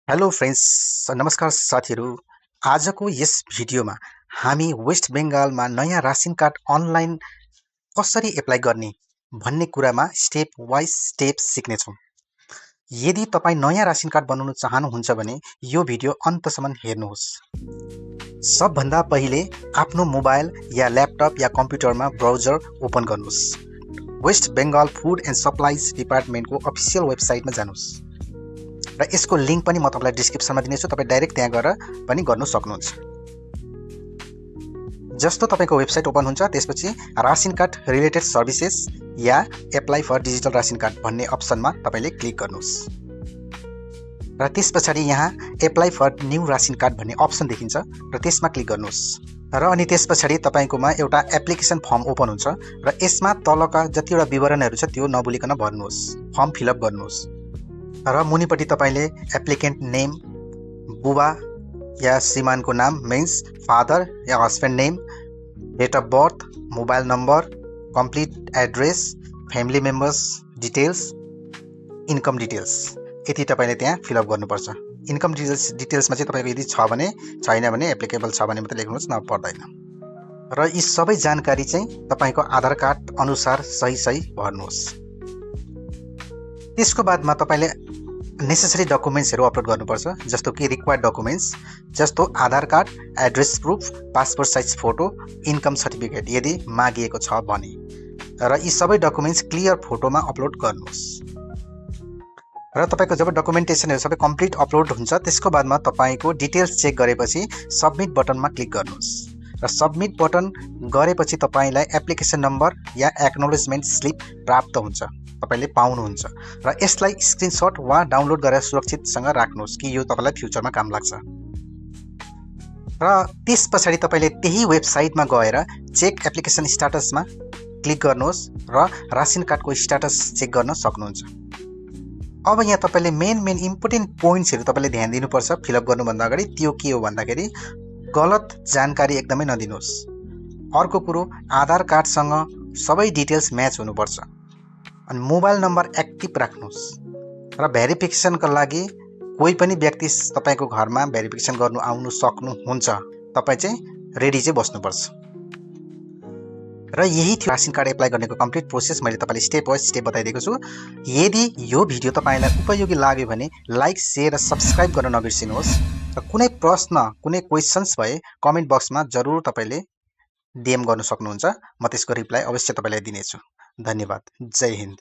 Hello friends, नमस्कार साथीहरू। आजको यस भिडियोमा हामी वेस्ट बेङ्गालमा नयाँ रासन कार्ड अनलाइन कसरी एप्लाई गर्ने भन्ने कुरामा स्टेप वाइज स्टेप सिक्नेछौँ। यदि तपाईँ नयाँ रासन कार्ड बनाउन चाहनुहुन्छ भने यो भिडियो अन्तसम्म हेर्नुहोस्। सबभन्दा पहिले आफ्नो मोबाइल या ल्यापटप या कम्प्युटरमा ब्राउजर ओपन गर्नुहोस्। West Bengal food and supplies डिपार्टमेन्टको अफिसियल वेबसाइटमा जानुहोस् र यसको लिङ्क पनि म तपाईँलाई डिस्क्रिप्सनमा दिनेछु। तपाईँ डाइरेक्ट त्यहाँ गएर पनि गर्नु सक्नुहुन्छ। जस्तो तपाईँको वेबसाइट ओपन हुन्छ त्यसपछि रासन कार्ड रिलेटेड सर्भिसेस या apply for digital ration card भन्ने अप्सनमा तपाईँले क्लिक गर्नुहोस् र त्यस पछाडि यहाँ apply for new ration card भन्ने अप्सन देखिन्छ र त्यसमा क्लिक गर्नुहोस् र अनि त्यस पछाडि तपाईँकोमा एउटा एप्लिकेसन फर्म ओपन हुन्छ र यसमा तलका जतिवटा विवरणहरू छ त्यो नभुलिकन भर्नुहोस्, फर्म फिलअप गर्नुहोस् र मुनिपट्टि तपाईँले एप्लिकेन्ट नेम, बुबा या श्रीमानको नाम मिन्स फादर या husband name, date of birth, mobile number, complete address, family members details, income details यति तपाईँले त्यहाँ फिलअप गर्नुपर्छ। इन्कम डिटेल्समा चाहिँ तपाईँको यदि छ भने, छैन भने एप्लिकेबल छ भने मात्रै लेख्नुहोस्, न पर्दैन। र यी सबै जानकारी चाहिँ तपाईँको आधार कार्ड अनुसार सही भर्नुहोस्। त्यसको बादमा तपाईँले नेसेसरी डकुमेन्ट्सहरू अपलोड गर्नुपर्छ, जस्तो कि रिक्वायर्ड डकुमेन्ट्स जस्तो Aadhaar card, address proof, passport size photo, income certificate यदि मागिएको छ भने, र यी सबै डकुमेन्ट्स क्लियर फोटोमा अपलोड गर्नुहोस्। र तपाईँको जब डकुमेन्टेसनहरू सबै कम्प्लिट अपलोड हुन्छ त्यसको बादमा तपाईँको डिटेल्स चेक गरेपछि सबमिट बटनमा क्लिक गर्नुहोस् र सबमिट बटन गरेपछि तपाईँलाई एप्लिकेसन नम्बर या एक्नोलेजमेन्ट स्लिप प्राप्त हुन्छ, तपाईँले पाउनुहुन्छ र यसलाई स्क्रिनसट वा डाउनलोड गरेर सुरक्षितसँग राख्नुहोस् कि यो तपाईँलाई फ्युचरमा काम लाग्छ। र त्यस पछाडि तपाईँले त्यही वेबसाइटमा गएर चेक एप्लिकेसन स्ट्याटसमा क्लिक गर्नुहोस् र रासन कार्डको स्ट्याटस चेक गर्न सक्नुहुन्छ। अब यहाँ तपाईँले मेन इम्पोर्टेन्ट पोइन्ट्सहरू तपाईँले ध्यान दिनुपर्छ फिलअप गर्नुभन्दा अगाडि। त्यो के हो भन्दाखेरि गलत जानकारी एकदमै नदिनुहोस्। अर्को कुरो, आधार कार्डसँग सबै डिटेल्स म्याच हुनुपर्छ। अनि मोबाइल नम्बर एक्टिभ राख्नुहोस् र भेरिफिकेसनको लागि कोही पनि व्यक्ति तपाईँको घरमा भेरिफिकेसन गर्नु आउनु सक्नुहुन्छ, तपाईँ चाहिँ रेडी चाहिँ बस्नुपर्छ। र यही थियो रासन कार्ड एप्लाई गर्नेको कम्प्लिट प्रोसेस। मैले तपाईँलाई स्टेप बाई स्टेप बताइदिएको छु। यदि यो भिडियो तपाईँलाई उपयोगी लाग्यो भने लाइक, सेयर र सब्सक्राइब गर्न नबिर्सिनुहोस्। र कुनै प्रश्न, कुनै क्वेसन्स भए कमेन्ट बक्समा जरुर तपाईँले डिएम गर्न सक्नुहुन्छ। म त्यसको रिप्लाई अवश्य तपाईँलाई दिनेछु। धन्यवाद। जय हिन्द।